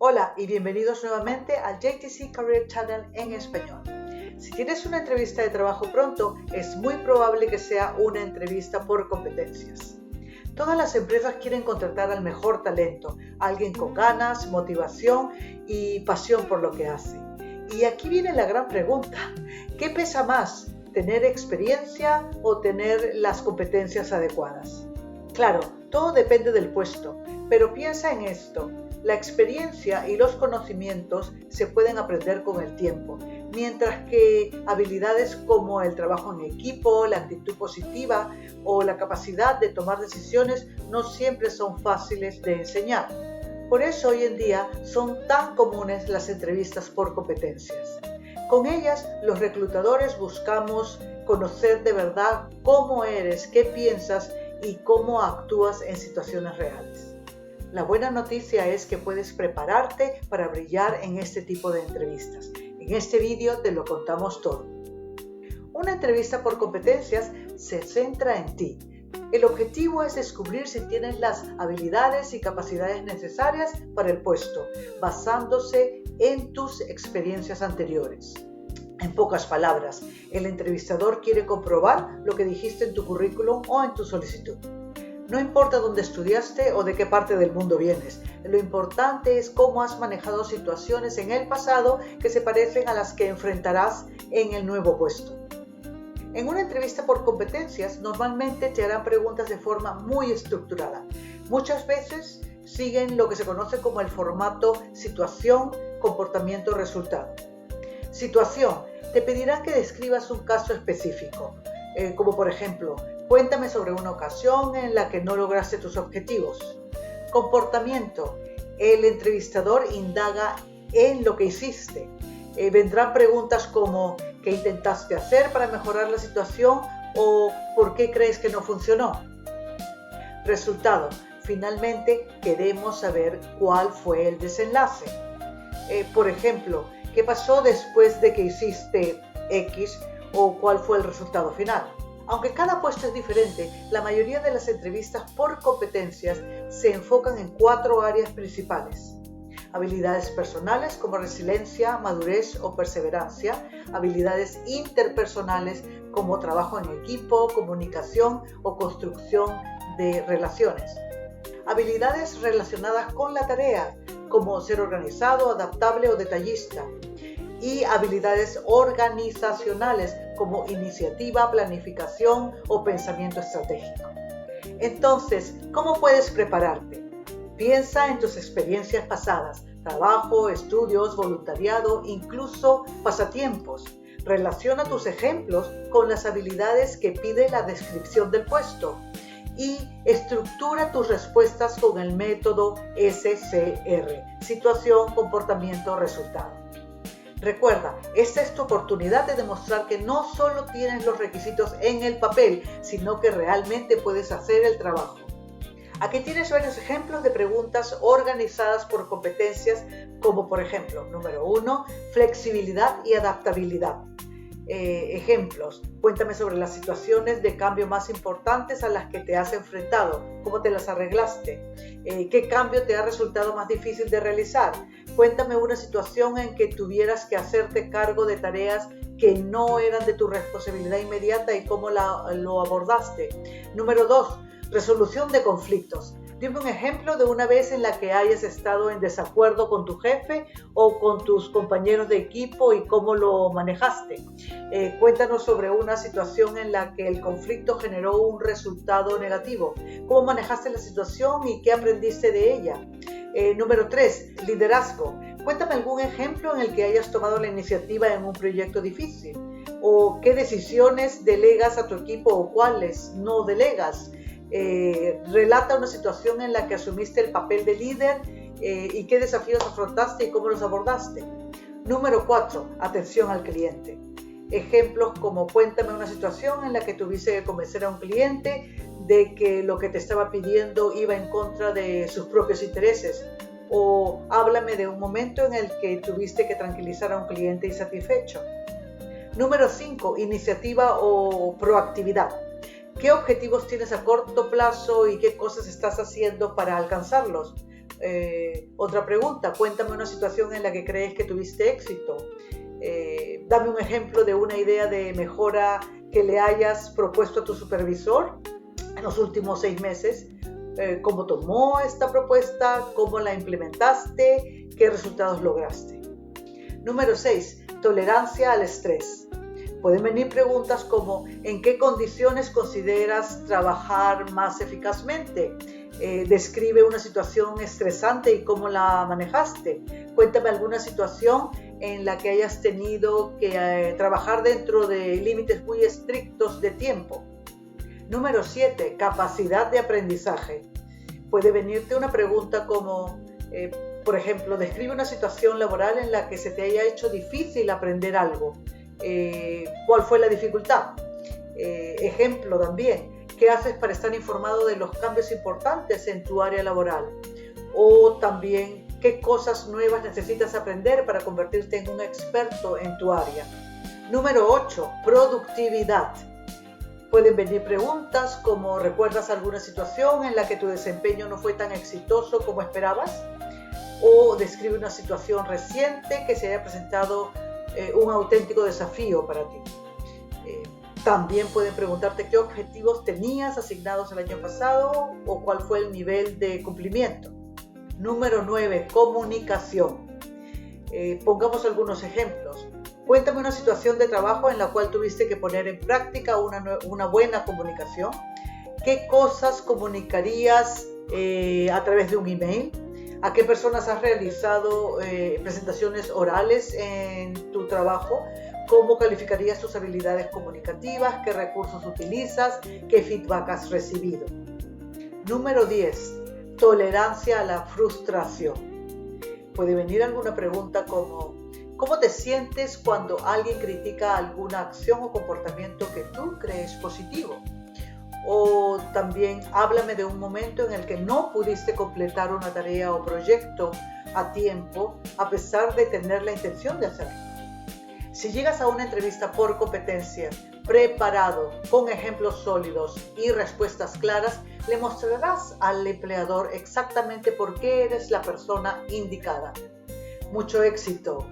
Hola y bienvenidos nuevamente al JTC Career Channel en español. Si tienes una entrevista de trabajo pronto, es muy probable que sea una entrevista por competencias. Todas las empresas quieren contratar al mejor talento, alguien con ganas, motivación y pasión por lo que hace. Y aquí viene la gran pregunta: ¿qué pesa más, tener experiencia o tener las competencias adecuadas? Claro, todo depende del puesto, pero piensa en esto. La experiencia y los conocimientos se pueden aprender con el tiempo, mientras que habilidades como el trabajo en equipo, la actitud positiva o la capacidad de tomar decisiones no siempre son fáciles de enseñar. Por eso hoy en día son tan comunes las entrevistas por competencias. Con ellas, los reclutadores buscamos conocer de verdad cómo eres, qué piensas y cómo actúas en situaciones reales. La buena noticia es que puedes prepararte para brillar en este tipo de entrevistas. En este vídeo te lo contamos todo. Una entrevista por competencias se centra en ti. El objetivo es descubrir si tienes las habilidades y capacidades necesarias para el puesto, basándose en tus experiencias anteriores. En pocas palabras, el entrevistador quiere comprobar lo que dijiste en tu currículum o en tu solicitud. No importa dónde estudiaste o de qué parte del mundo vienes, lo importante es cómo has manejado situaciones en el pasado que se parecen a las que enfrentarás en el nuevo puesto. En una entrevista por competencias, normalmente te harán preguntas de forma muy estructurada. Muchas veces siguen lo que se conoce como el formato situación, comportamiento, resultado. Situación: te pedirán que describas un caso específico, como por ejemplo, cuéntame sobre una ocasión en la que no lograste tus objetivos. Comportamiento: el entrevistador indaga en lo que hiciste. Vendrán preguntas como ¿qué intentaste hacer para mejorar la situación? O ¿por qué crees que no funcionó? Resultado: finalmente queremos saber cuál fue el desenlace. Por ejemplo, ¿qué pasó después de que hiciste X o cuál fue el resultado final? Aunque cada puesto es diferente, la mayoría de las entrevistas por competencias se enfocan en 4 áreas principales: habilidades personales como resiliencia, madurez o perseverancia, habilidades interpersonales como trabajo en equipo, comunicación o construcción de relaciones, habilidades relacionadas con la tarea como ser organizado, adaptable o detallista, y habilidades organizacionales como iniciativa, planificación o pensamiento estratégico. Entonces, ¿cómo puedes prepararte? Piensa en tus experiencias pasadas, trabajo, estudios, voluntariado, incluso pasatiempos. Relaciona tus ejemplos con las habilidades que pide la descripción del puesto y estructura tus respuestas con el método SCR: situación, comportamiento, resultado. Recuerda, esta es tu oportunidad de demostrar que no solo tienes los requisitos en el papel, sino que realmente puedes hacer el trabajo. Aquí tienes varios ejemplos de preguntas organizadas por competencias, como por ejemplo, número 1, flexibilidad y adaptabilidad. Ejemplos: cuéntame sobre las situaciones de cambio más importantes a las que te has enfrentado, cómo te las arreglaste, qué cambio te ha resultado más difícil de realizar. Cuéntame una situación en que tuvieras que hacerte cargo de tareas que no eran de tu responsabilidad inmediata y cómo lo abordaste. Número 2, resolución de conflictos. Dime un ejemplo de una vez en la que hayas estado en desacuerdo con tu jefe o con tus compañeros de equipo y cómo lo manejaste. Cuéntanos sobre una situación en la que el conflicto generó un resultado negativo. ¿Cómo manejaste la situación y qué aprendiste de ella? Número 3, liderazgo. Cuéntame algún ejemplo en el que hayas tomado la iniciativa en un proyecto difícil. ¿O qué decisiones delegas a tu equipo o cuáles no delegas? Relata una situación en la que asumiste el papel de líder y qué desafíos afrontaste y cómo los abordaste. Número 4, atención al cliente. Ejemplos como: cuéntame una situación en la que tuviste que convencer a un cliente de que lo que te estaba pidiendo iba en contra de sus propios intereses. O háblame de un momento en el que tuviste que tranquilizar a un cliente insatisfecho. Número 5, iniciativa o proactividad. ¿Qué objetivos tienes a corto plazo y qué cosas estás haciendo para alcanzarlos? Otra pregunta, cuéntame una situación en la que crees que tuviste éxito. Dame un ejemplo de una idea de mejora que le hayas propuesto a tu supervisor en los últimos 6 meses. ¿Cómo tomó esta propuesta? ¿Cómo la implementaste? ¿Qué resultados lograste? Número 6. Tolerancia al estrés. Pueden venir preguntas como ¿en qué condiciones consideras trabajar más eficazmente? Describe una situación estresante y cómo la manejaste. Cuéntame alguna situación en la que hayas tenido que trabajar dentro de límites muy estrictos de tiempo. Número 7. Capacidad de aprendizaje. Puede venirte una pregunta como, por ejemplo, describe una situación laboral en la que se te haya hecho difícil aprender algo. ¿Cuál fue la dificultad? Ejemplo también, ¿qué haces para estar informado de los cambios importantes en tu área laboral? O también, ¿qué cosas nuevas necesitas aprender para convertirte en un experto en tu área? Número 8. Productividad. Pueden venir preguntas como ¿recuerdas alguna situación en la que tu desempeño no fue tan exitoso como esperabas? O describe una situación reciente que se haya presentado un auténtico desafío para ti. También pueden preguntarte qué objetivos tenías asignados el año pasado o cuál fue el nivel de cumplimiento. Número 9. Comunicación. Pongamos algunos ejemplos. Cuéntame una situación de trabajo en la cual tuviste que poner en práctica una buena comunicación. ¿Qué cosas comunicarías a través de un email? ¿A qué personas has realizado presentaciones orales en tu trabajo? ¿Cómo calificarías tus habilidades comunicativas? ¿Qué recursos utilizas? ¿Qué feedback has recibido? Número 10. Tolerancia a la frustración. Puede venir alguna pregunta como ¿cómo te sientes cuando alguien critica alguna acción o comportamiento que tú crees positivo? O también háblame de un momento en el que no pudiste completar una tarea o proyecto a tiempo a pesar de tener la intención de hacerlo. Si llegas a una entrevista por competencia preparado, con ejemplos sólidos y respuestas claras, le mostrarás al empleador exactamente por qué eres la persona indicada. Mucho éxito.